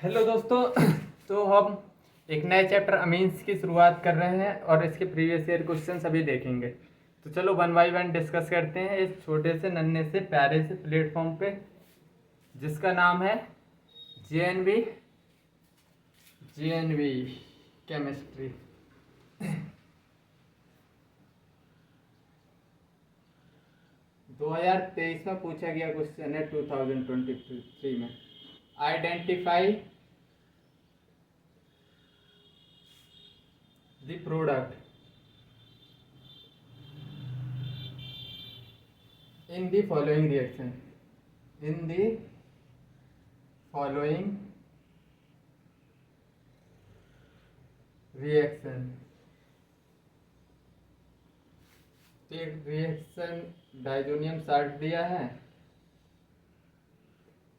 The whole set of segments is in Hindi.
हेलो दोस्तों। तो हम एक नए चैप्टर अमीन्स की शुरुआत कर रहे हैं और इसके प्रीवियस ईयर क्वेश्चन अभी देखेंगे। तो चलो वन बाई वन डिस्कस करते हैं इस छोटे से नन्हे से प्यारे से प्लेटफॉर्म पे जिसका नाम है जेएनवी जेएनवी केमिस्ट्री। 2023 में पूछा गया क्वेश्चन है 2023 में। Identify the product in the following reaction in the following reaction। तो एक रिएक्शन डाइजोनियम साल्ट दिया है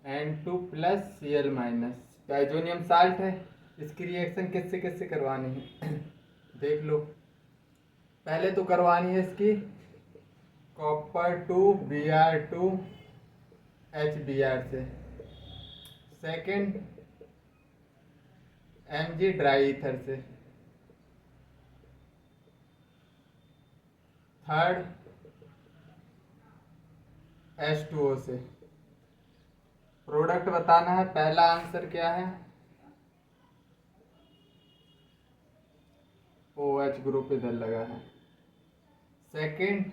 N2 plus Cl minus diazonium salt है। इसकी रिएक्शन किससे किससे करवानी है देख लो। पहले तो करवानी है इसकी कॉपर टू Br2 HBr से। सेकंड Mg ड्राई ईथर से। थर्ड H2O से। प्रोडक्ट बताना है। पहला आंसर क्या है OH ग्रुप इधर लगा है। Second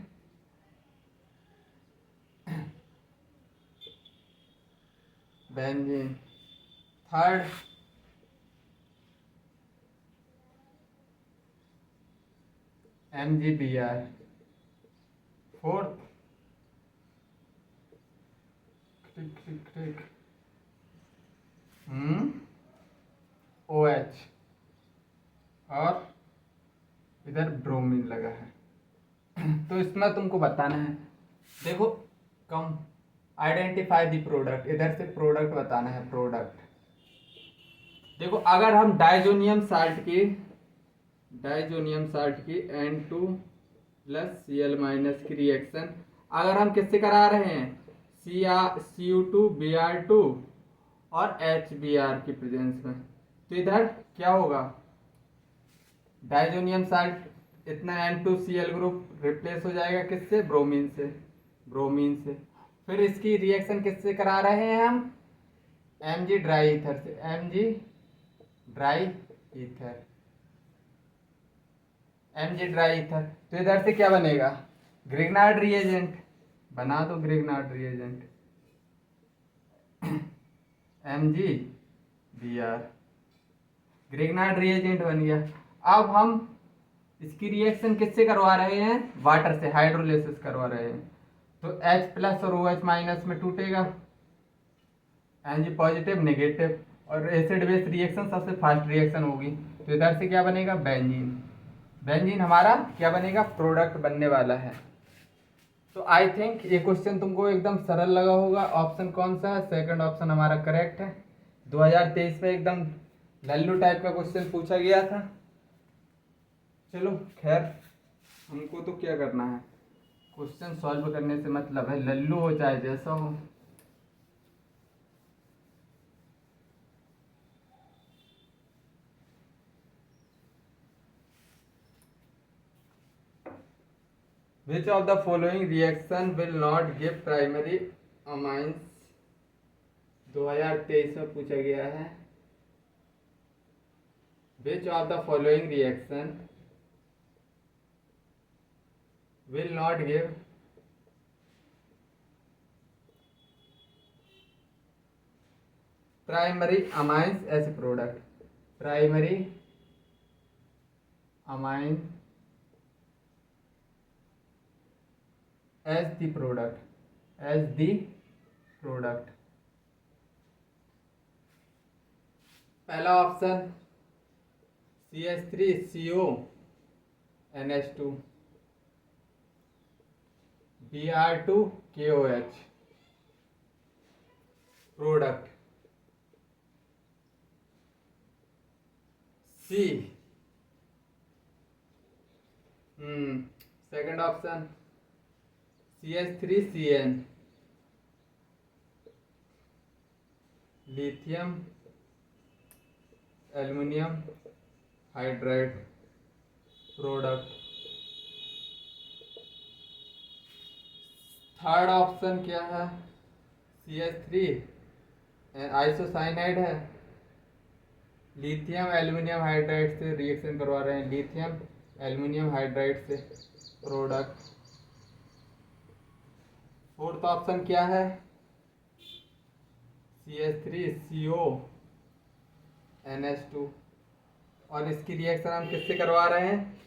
benzene. Third MgBr। Fourth OH और इधर ब्रोमीन लगा है। तो इसमें तुमको बताना है। देखो कम आइडेंटिफाई द प्रोडक्ट, इधर से प्रोडक्ट बताना है। प्रोडक्ट देखो, अगर हम डाइजोनियम साल्ट की N2 प्लस Cl माइनस की रिएक्शन अगर हम किससे करा रहे हैं Cu2 Br2 और HBr की प्रेजेंस में, तो इधर क्या होगा डाइजोनियम साल्ट इतना N2Cl ग्रुप रिप्लेस हो जाएगा किससे ब्रोमीन से। फिर इसकी रिएक्शन किससे करा रहे हैं हम Mg ड्राई ईथर से। Mg ड्राई ईथर तो इधर से क्या बनेगा ग्रिग्नार्ड रिएजेंट। बना दो Grignard reagent MgBr। Grignard reagent बन गया। अब हम इसकी रिएक्शन किससे करवा रहे हैं वाटर से, हाइड्रोलिसिस करवा रहे हैं। तो H प्लस और OH माइनस में टूटेगा Mg पॉजिटिव नेगेटिव और एसिड बेस रिएक्शन सबसे फास्ट रिएक्शन होगी। तो इधर से क्या बनेगा बेंजीन हमारा क्या बनेगा प्रोडक्ट बनने वाला है। तो आई थिंक ये क्वेश्चन तुमको एकदम सरल लगा होगा। ऑप्शन कौन सा है सेकंड ऑप्शन हमारा करेक्ट है। 2023 में एकदम लल्लू टाइप का क्वेश्चन पूछा गया था। चलो खैर हमको तो क्या करना है क्वेश्चन सॉल्व करने से मतलब है, लल्लू हो चाहे जैसा हो। Which of the following reaction will not give primary amines 2023 में पूछा गया है। Which of the following reaction will not give primary amines as a product। primary amine as the product। पहला option CH3CO NH2 Br2 KOH product. C second option CH3CN lithium aluminium hydride product. Third option क्या है, CH3 आइसोसाइनाइड है। लिथियम एल्युमिनियम हाइड्राइड से रिएक्शन करवा रहे हैं, लिथियम एल्युमिनियम हाइड्राइड से प्रोडक्ट। फोर्थ ऑप्शन क्या है, CH3CO NH2। और इसकी रिएक्शन हम किससे करवा रहे हैं,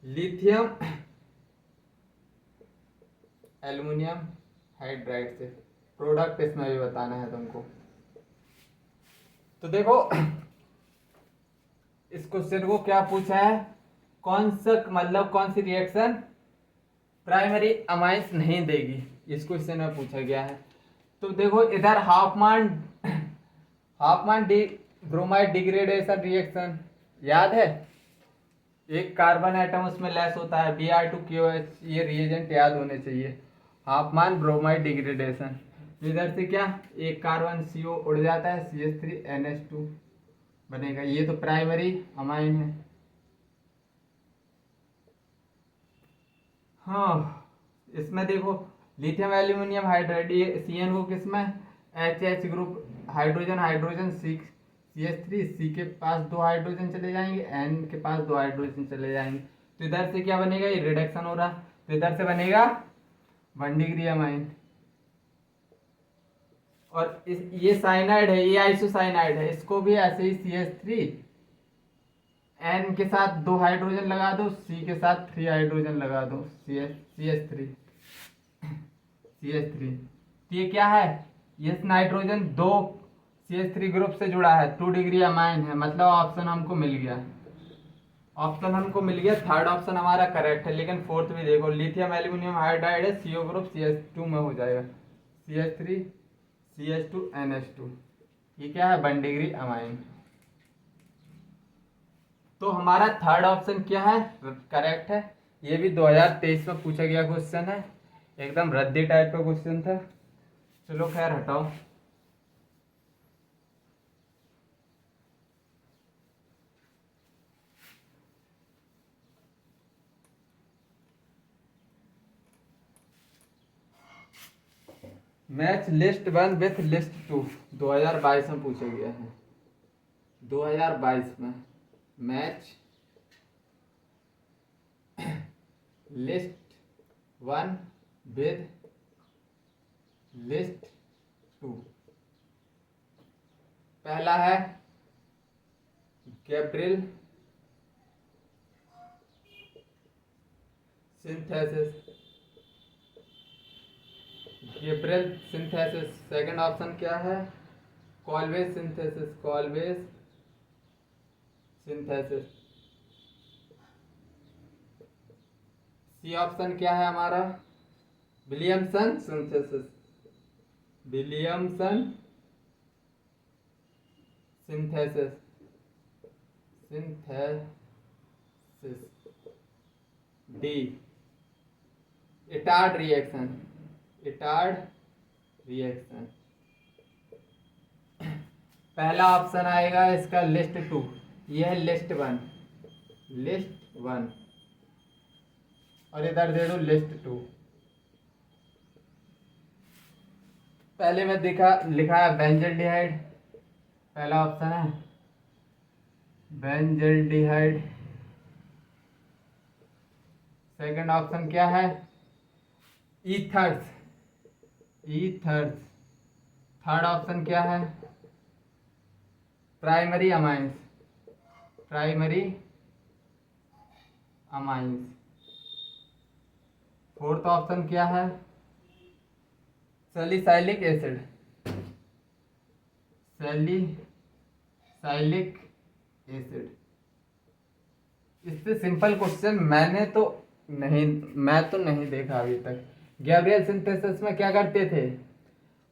लिथियम एल्युमिनियम हाइड्राइड से प्रोडक्ट। इसमें भी बताना है तुमको। तो देखो इस क्वेश्चन को क्या पूछा है, कौन सा मतलब कौन सी रिएक्शन प्राइमरी अमाइंस नहीं देगी, इस क्वेश्चन में पूछा गया है। तो देखो इधर हाफमान डी ब्रोमाइड डिग्रेडेशन रिएक्शन याद है, एक कार्बन एटम उसमें लेस होता है, Br2QH, ये रिएजेंट याद होने चाहिए। हाफमान ब्रोमाइड डिग्रेडेशन, इधर से क्या एक कार्बन CO उड़ जाता है, CH3NH2 बनेगा, ये तो प्राइमरी अमाइन है। हाँ इसमें देखो लिथियम एल्यूमिनियम हाइड्राइड, ये CN को किसमें, HH group, hydrogen hydrogen CH3, C के पास 2 हाइड्रोजन चले जाएंगे, N के पास 2 हाइड्रोजन चले जाएंगे। तो इधर से क्या बनेगा, ये रिडक्शन हो रहा, तो इधर से बनेगा 1 डिग्री अमाइन। और ये साइनाइड है, ये आइसोसाइनाइड है, इसको भी ऐसे ही CH3, N के साथ 2 हाइड्रोजन लगा दो, C के साथ 3 हाइड्रोजन लगा दो, CH3। तो ये क्या है, ये नाइट्रोजन 2 CH3 ग्रुप से जुड़ा है, 2 डिग्री अमाइन है, मतलब ऑप्शन हमको मिल गया, थर्ड ऑप्शन हमारा करेक्ट है। लेकिन फोर्थ भी देखो, लिथियम एल्यूमिनियम हाइड्राइड है, CO ग्रुप CH2 में हो जाएगा, CH3 CH2 NH2, ये क्या है 1 डिग्री अमाइन। तो हमारा थर्ड ऑप्शन क्या है, करेक्ट है। ये भी 2023 में पूछा गया क्वेश्चन है, एकदम रद्दी टाइप का क्वेश्चन था। चलो खैर हटाओ। मैच लिस्ट 1 विथ लिस्ट 2 2022 में पूछा गया है, 2022 में मैच लिस्ट 1 विद लिस्ट 2। पहला है गैब्रियल सिंथेसिस, सेकंड ऑप्शन क्या है, कॉल्वेज सिंथेसिस। सी ऑप्शन क्या है हमारा, Williamson synthesis, D Etard reaction. पहला ऑप्शन आएगा इसका लिस्ट 2, यह है लिस्ट 1, और इधर दे दो लिस्ट 2। पहले में लिखा है बेंजल्डिहाइड, पहला ऑप्शन है बेंजल्डिहाइड। सेकंड ऑप्शन क्या है, ईथर्स। थर्ड ऑप्शन क्या है, प्राइमरी अमाइंस। फोर्थ ऑप्शन क्या है, सैलिसाइलिक एसिड। इससे सिंपल क्वेश्चन मैं तो नहीं देखा अभी तक। गैब्रियल सिंथेसिस में क्या करते थे,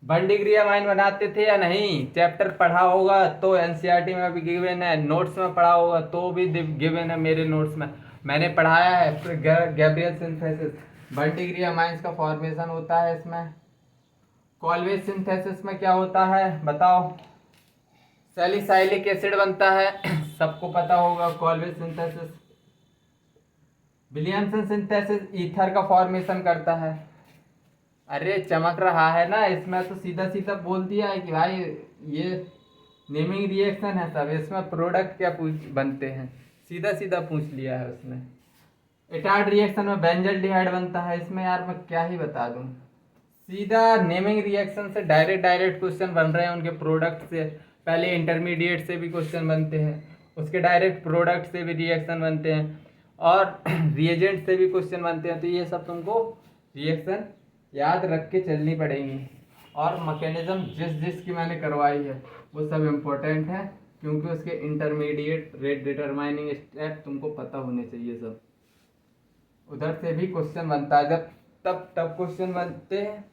1 डिग्री अमाइन बनाते थे या नहीं, चैप्टर पढ़ा होगा तो एनसीईआरटी में भी गिवन है, नोट्स में पढ़ा होगा तो भी गिवन है, मेरे नोट्स में मैंने पढ़ाया है। गैब्रियल सिंथेसिस 1 डिग्री अमाइंस का फॉर्मेशन होता है इसमें। कॉल्वेज सिंथेसिस में क्या होता है बताओ, सैलिसाइलिक एसिड बनता है, सबको पता होगा कॉल्विज सिंथेसिस। विलियमसन सिंथेसिस ईथर का फॉर्मेशन करता है। अरे चमक रहा है ना, इसमें तो सीधा सीधा बोल दिया है कि भाई ये नेमिंग रिएक्शन है सब, इसमें प्रोडक्ट क्या बनते हैं, सीधा सीधा पूछ लिया है उसने। एटार्ड रिएक्शन में बेंजल्डिहाइड बनता है, इसमें यार मैं क्या ही बता दूं, सीधा नेमिंग रिएक्शन से डायरेक्ट क्वेश्चन बन रहे हैं उनके प्रोडक्ट से। पहले इंटरमीडिएट से भी क्वेश्चन बनते हैं, उसके डायरेक्ट प्रोडक्ट से भी रिएक्शन बनते हैं, और रिएजेंट से भी क्वेश्चन बनते हैं। तो ये सब तुमको रिएक्शन याद रख के चलनी पड़ेंगी। और मैकेनिज्म जिस जिसकी मैंने करवाई है वो सब इम्पोर्टेंट है, क्योंकि उसके इंटरमीडिएट रेट डिटरमाइनिंग स्टेप तुमको पता होने चाहिए सब। उधर से भी क्वेश्चन बनता है, जब तब क्वेश्चन बनते हैं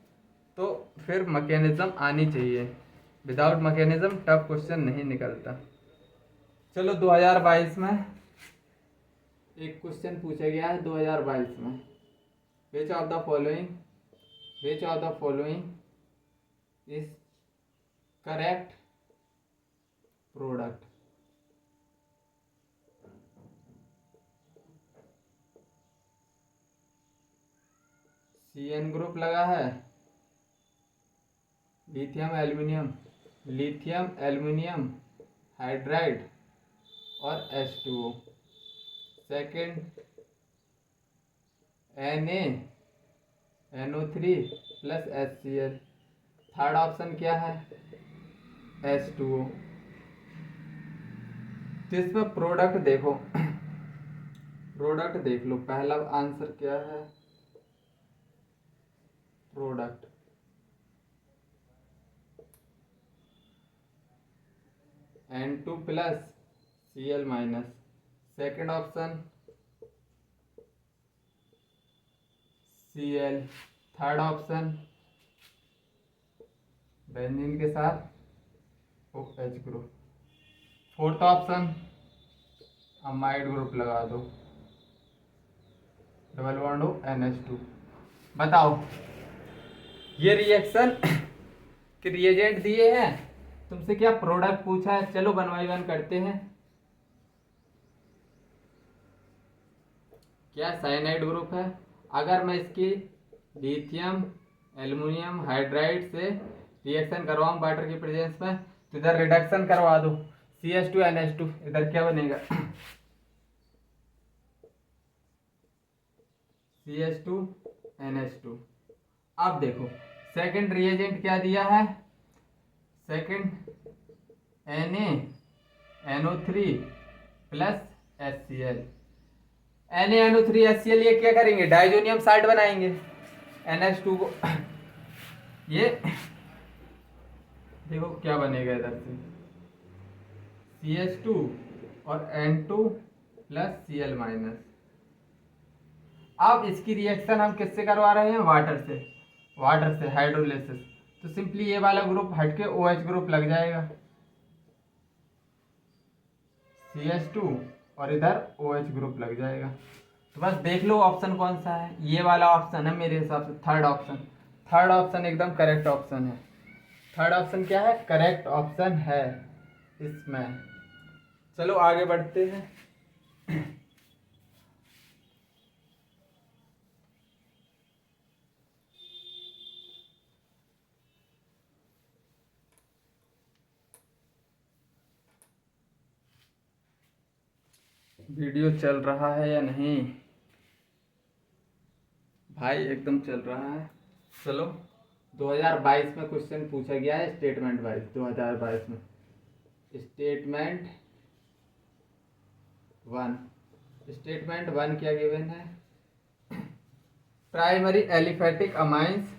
तो फिर मैकेनिज्म आनी चाहिए। विदाउट मैकेनिज्म टफ क्वेश्चन नहीं निकलता। चलो 2022 में एक क्वेश्चन पूछा गया है 2022 में, which of the following is correct product. CN group लगा है, लिथियम एल्यूमिनियम हाइड्राइड और H2O। Second NaNO3 plus HCl। Third option क्या है, H2O। तो इसमें प्रोडक्ट देखो, प्रोडक्ट देख लो, पहला आंसर क्या है, product N2 plus Cl minus. Second option Cl। Third option benzene के साथ OH group. Fourth option amide group लगा दो, डबल बॉन्ड हो NH2। बताओ ये रिएक्शन के रिएजेंट दिए हैं, तुमसे क्या प्रोडक्ट पूछा है। चलो 1 बाय 1 करते हैं। क्या साइनाइड ग्रुप है। अगर मैं इसकी लिथियम एल्युमिनियम हाइड्राइड से रिएक्शन करवाऊं वाटर की प्रेजेंस में, तो इधर रिडक्शन करवा दो, CH2NH2, इधर क्या बनेगा CH2NH2। अब देखो सेकंड रिएजेंट क्या दिया है, second NaNO3 plus HCl। NaNO3 HCl ये क्या करेंगे, डाइजोनियम साल्ट बनाएंगे NH2 को। ये देखो क्या बनेगा इधर से CH2 और N2 प्लस Cl माइनस। अब इसकी रिएक्शन हम किससे करवा रहे हैं, वाटर से हाइड्रोलिसिस। तो सिंपली ये वाला ग्रुप हटके OH ग्रुप लग जाएगा, CH2 और इधर OH ग्रुप लग जाएगा। तो बस देख लो ऑप्शन कौन सा है, ये वाला ऑप्शन है मेरे हिसाब से, थर्ड ऑप्शन एकदम करेक्ट ऑप्शन है। थर्ड ऑप्शन क्या है, करेक्ट ऑप्शन है इसमें। चलो आगे बढ़ते हैं। वीडियो चल रहा है या नहीं भाई, एकदम चल रहा है। चलो 2022 में क्वेश्चन पूछा गया है स्टेटमेंट वाइज। 2022 में स्टेटमेंट वन क्या गिवन है, primary aliphatic amines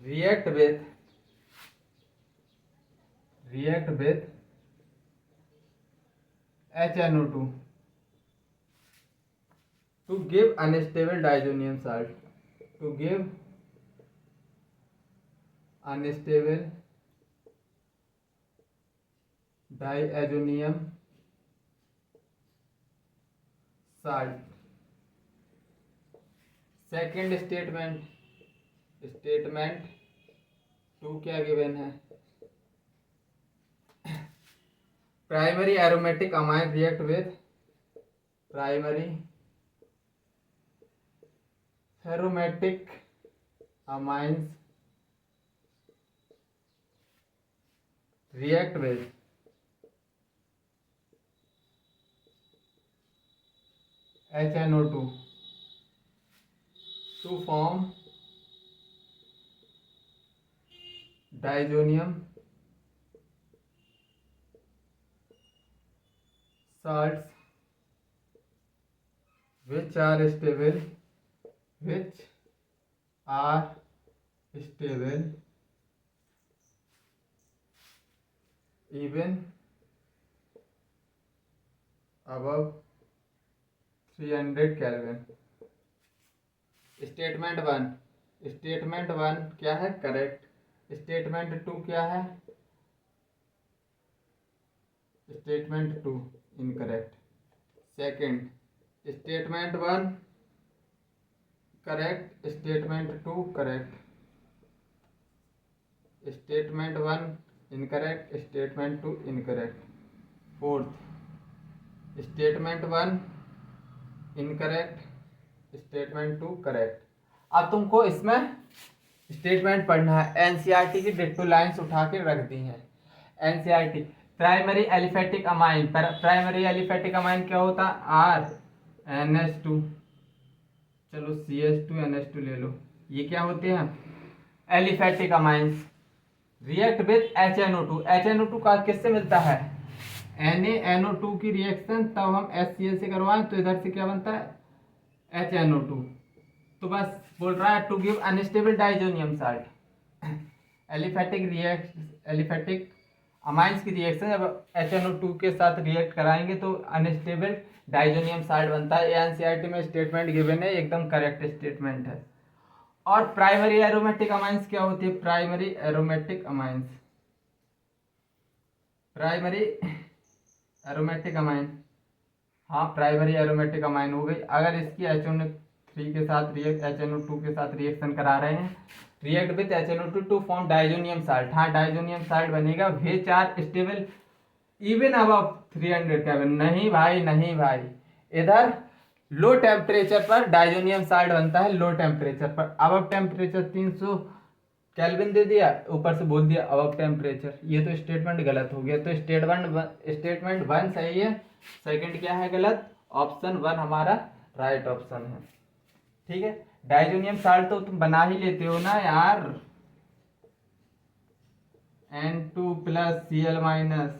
react with HNO2 to give unstable diazonium salt, diazonium salt second statement 2 क्या गिवन है, primary aromatic amine react with primary aromatic amines react with HNO2 to form diazonium salts which are stable even above 300 Kelvin। Statement one क्या है, करेक्ट। स्टेटमेंट टू क्या है, statement two incorrect. Second statement one correct, statement two correct, statement one incorrect, statement two incorrect. Fourth statement one incorrect, statement two correct. अब तुमको इसमें स्टेटमेंट पढ़ना है, एनसीईआरटी की डिट्टो लाइंस उठा के रख दी हैं। NCERT primary aliphatic amine, primary aliphatic amine क्या होता है, RNH2, चलो CH2NH2 ले लो, ये क्या होते हैं aliphatic amines. React with HNO2, HNO2 का किससे मिलता है, NaNO2 की रिएक्शन, तब हम HCl से करवाएं तो इधर से क्या बनता है HNO2। तो बस बोल रहा है to give unstable diazonium salt. Aliphatic amines की रिएक्शन जब HNO2 के साथ रिएक्ट कराएंगे तो अनस्टेबल डाइजोनियम साल्ट बनता है। एनसीईआरटी में स्टेटमेंट गिवन है, एकदम करेक्ट स्टेटमेंट है। और प्राइमरी एरोमेटिक अमाइंस क्या होती है, primary aromatic amines, primary aromatic amine, हाँ प्राइमरी एरोमेटिक अमाइन हो गई। अगर इसकी HNO3 के साथ HNO2 के साथ रिएक्शन करा रहे हैं, react with HNO2 to form diazonium salt, हाँ डाइजोनियम साल्ट बनेगा। Which are stable even above 300 kelvin, नहीं भाई नहीं भाई, इधर लो टेम्परेचर पर डाइजोनियम साल्ट बनता है, लो टेम्परेचर पर। अबव टेम्परेचर 300 केल्विन दे दिया, ऊपर से बोल दिया अबव टेम्परेचर, ये तो स्टेटमेंट गलत हो गया। तो स्टेटमेंट वन सही है, सेकंड क्या है गलत, ऑप्शन वन हमारा राइट ऑप्शन है। ठीक है, डाइजोनियम साल्ट तो तुम बना ही लेते हो ना यार, N2 प्लस Cl माइनस,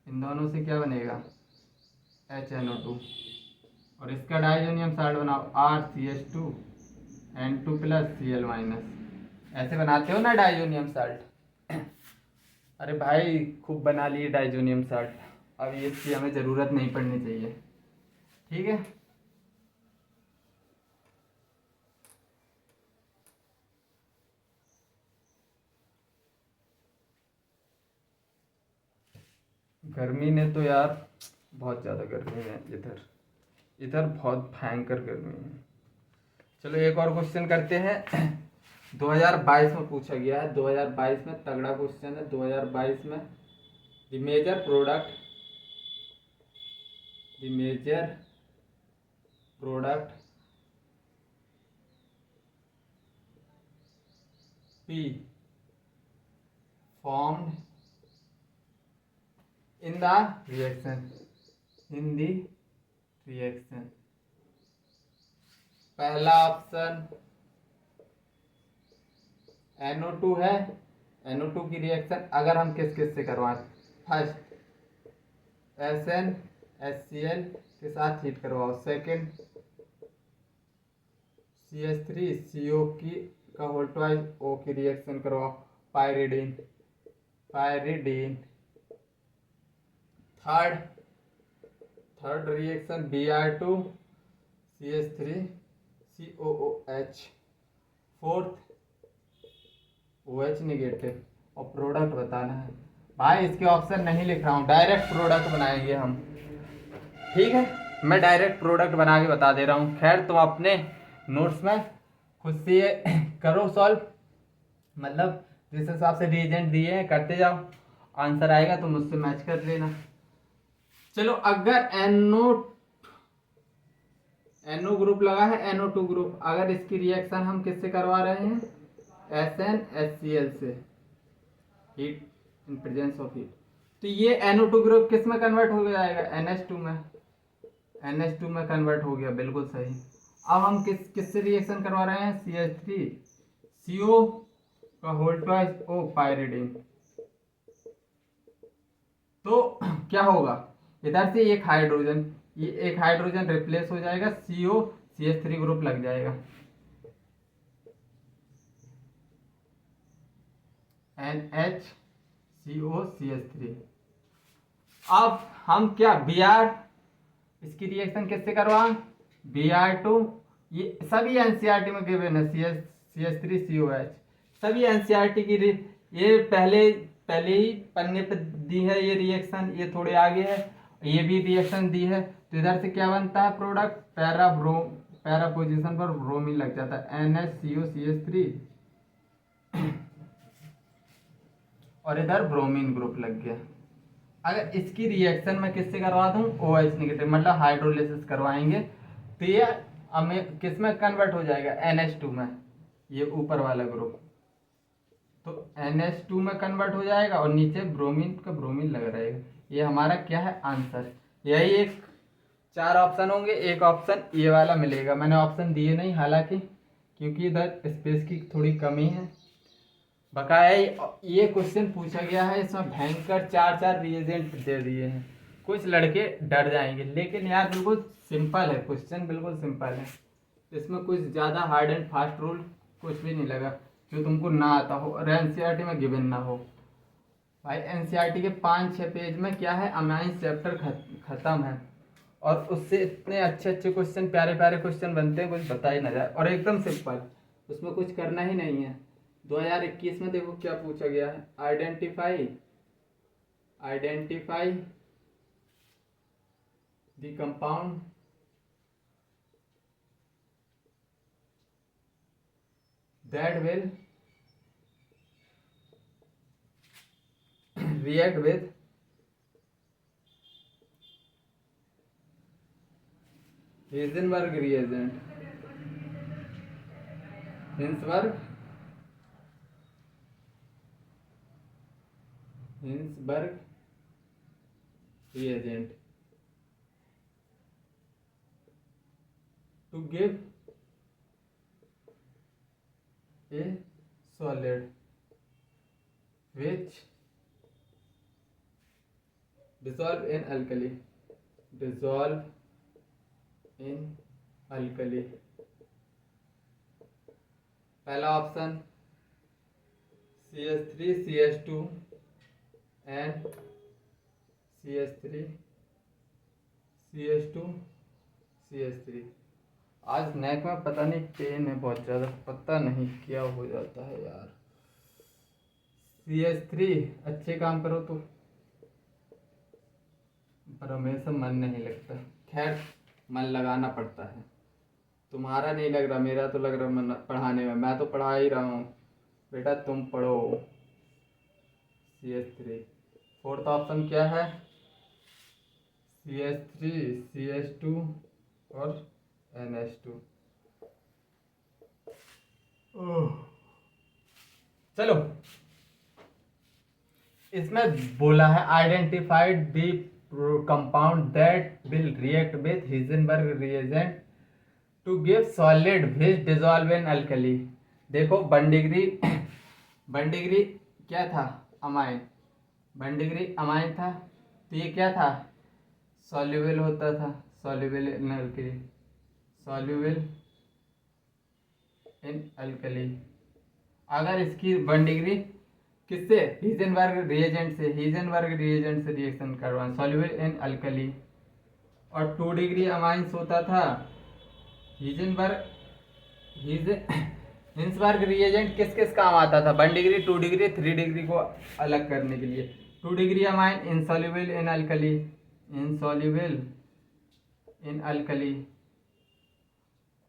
इन दोनों से क्या बनेगा HNO2, और इसका डाइजोनियम साल्ट बनाओ RCH2 N2 plus Cl minus, ऐसे बनाते हो ना डाइजोनियम साल्ट। अरे भाई खूब बना लिए डाइजोनियम साल्ट, अब इसकी हमें ज़रूरत नहीं पड़नी चाहिए। ठीक है, गर्मी ने तो यार बहुत ज़्यादा गर्मी है, इधर बहुत भयंकर गर्मी है। चलो एक और क्वेश्चन करते हैं, 2022 में पूछा गया है, 2022 में तगड़ा क्वेश्चन है। 2022 में the major product P formed in the reaction, पहला ऑप्शन NO2 है, NO2 की रिएक्शन अगर हम किस किस से करवाएं, फर्स्ट SnHCl के साथ हीट करवाओ, सेकंड CH3CO की का होल ट्वाइस O की रिएक्शन करवाओ, pyridine. Third reaction Br2 CH3 COOH, fourth OH negative, और प्रोडक्ट बताना है। भाई इसके ऑप्शन नहीं लिख रहा हूँ, डायरेक्ट प्रोडक्ट बनाएंगे हम। ठीक है, मैं डायरेक्ट प्रोडक्ट बना के बता दे रहा हूँ। खैर तुम अपने नोट्स में खुद से ये करो सॉल्व, मतलब जिस हिसाब से रिएजेंट दिए हैं करते जाओ, आंसर आएगा तो मुझसे मैच कर लेना। चलो अगर NO ग्रुप लगा है, NO2 ग्रुप, अगर इसकी रिएक्शन हम किससे करवा रहे हैं, SnHCl से, heat in presence of heat, तो ये NO2 ग्रुप किस में कन्वर्ट हो जाएगा, NH2 में, NH2 में कन्वर्ट हो गया, बिल्कुल सही। अब हम किससे रिएक्शन करवा रहे हैं, CH3 CO का होल ट्वाइस O पाइरिडिन। तो क्या होगा, इधर से एक हाइड्रोजन, ये एक हाइड्रोजन रिप्लेस हो जाएगा, CO CH3 ग्रुप लग जाएगा, NHCO CH3। अब हम क्या Br, इसकी रिएक्शन किससे करवाएं, Br2, ये सभी एनसीईआरटी में गिवन है, CH3COH, सभी एनसीईआरटी की ये पहले ही पन्ने पे दी है ये रिएक्शन, ये थोड़े आगे है, ये भी रिएक्शन दी है। तो इधर से क्या बनता है प्रोडक्ट, पैरा पोजीशन पर ब्रोमीन लग जाता है, NHCOCH3, और इधर ब्रोमीन ग्रुप लग गया। अगर इसकी रिएक्शन मैं किससे करवा दूं, OH नेगेटिव, मतलब हाइड्रोलिसिस करवाएंगे, तो ये हमें किस में कन्वर्ट हो जाएगा, NH2 में, ये ऊपर वाला ग्रुप, तो NH2 में कन्वर्ट हो जाएगा और नीचे ब्रोमीन का ब्रोमीन लगा रहेगा। ये हमारा क्या है आंसर, यही एक 4 ऑप्शन होंगे, एक ऑप्शन ये वाला मिलेगा, मैंने ऑप्शन दिए नहीं हालांकि, क्योंकि इधर स्पेस की थोड़ी कमी है। बकाया ये क्वेश्चन पूछा गया है, इसमें भयंकर 4 रिएजेंट दे दिए हैं, कुछ लड़के डर जाएंगे, लेकिन यार बिल्कुल सिंपल है क्वेश्चन, बिल्कुल सिंपल है, इसमें कुछ ज़्यादा हार्ड एंड फास्ट रूल कुछ भी नहीं लगा जो तुमको ना आता हो और एनसीईआरटी में गिवन ना हो। भाई एनसीईआरटी के 5-6 पेज में क्या है, अमाइन चैप्टर खत्म है, और उससे इतने अच्छे अच्छे क्वेश्चन, प्यारे प्यारे क्वेश्चन बनते हैं, कुछ बता ही ना जाए, और एकदम सिंपल, उसमें कुछ करना ही नहीं है। 2021 में देखो क्या पूछा गया है, identify the compound that will react with Heisenberg reagent, Heisenberg reagent to give a solid which dissolve in alkali, पहला option CH3 CH2 and CH3 CH2 CH3। आज नेक में पता नहीं पेन है बहुत ज़्यादा, पता नहीं क्या हो जाता है यार। CH3 अच्छे काम करो तो, पर हमेशा मन नहीं लगता, खैर मन लगाना पड़ता है, तुम्हारा नहीं लग रहा, मेरा तो लग रहा मन पढ़ाने में, मैं तो पढ़ा ही रहा हूँ बेटा, तुम पढ़ो। CH3, फोर्थ ऑप्शन क्या है, CH3 CH2 और NH2। चलो इसमें बोला है identified the compound that will react with Hinsberg reagent to give solid which dissolve in alkali. देखो वन डिग्री क्या था, अमाइन, वन डिग्री अमाइन था, तो ये क्या था, सॉल्युबल होता था, soluble in alkali, soluble in alkali. अगर इसकी 1 डिग्री किससे, हीजेनबर्ग रिएजेंट से रिएक्शन करवाएं, सॉल्युबल इन अल्कली, और 2 डिग्री अमाइंस होता था, हिजेनबर्ग रिएजेंट किस किस काम आता था, 1 डिग्री 2 डिग्री 3 डिग्री को अलग करने के लिए। 2 degree amine insoluble in alkali,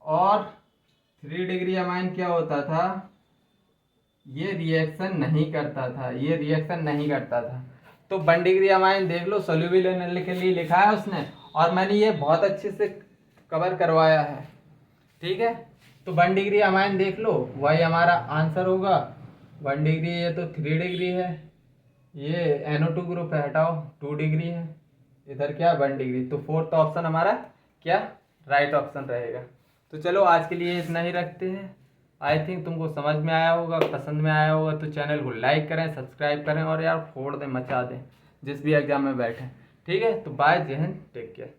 और 3 डिग्री अमाइन क्या होता था, ये रिएक्शन नहीं करता था, ये रिएक्शन नहीं करता था। तो 1 डिग्री अमाइन देख लो, सोल्यूबल एनएल के लिए लिखा है उसने, और मैंने ये बहुत अच्छे से कवर करवाया है। ठीक है, तो 1 डिग्री अमाइन देख लो, वही हमारा आंसर होगा। 1 डिग्री है तो 3 डिग्री है, ये NO2 ग्रुप है, हटाओ 2 डिग्री है, इधर क्या 1 डिग्री, तो फोर्थ ऑप्शन हमारा क्या राइट ऑप्शन रहेगा। तो चलो आज के लिए इतना ही रखते हैं। आई थिंक तुमको समझ में आया होगा, पसंद में आया होगा, तो चैनल को लाइक करें, सब्सक्राइब करें, और यार फोड़ दें, मचा दें जिस भी एग्जाम में बैठें। ठीक है, तो बाय, जय हिंद, टेक केयर।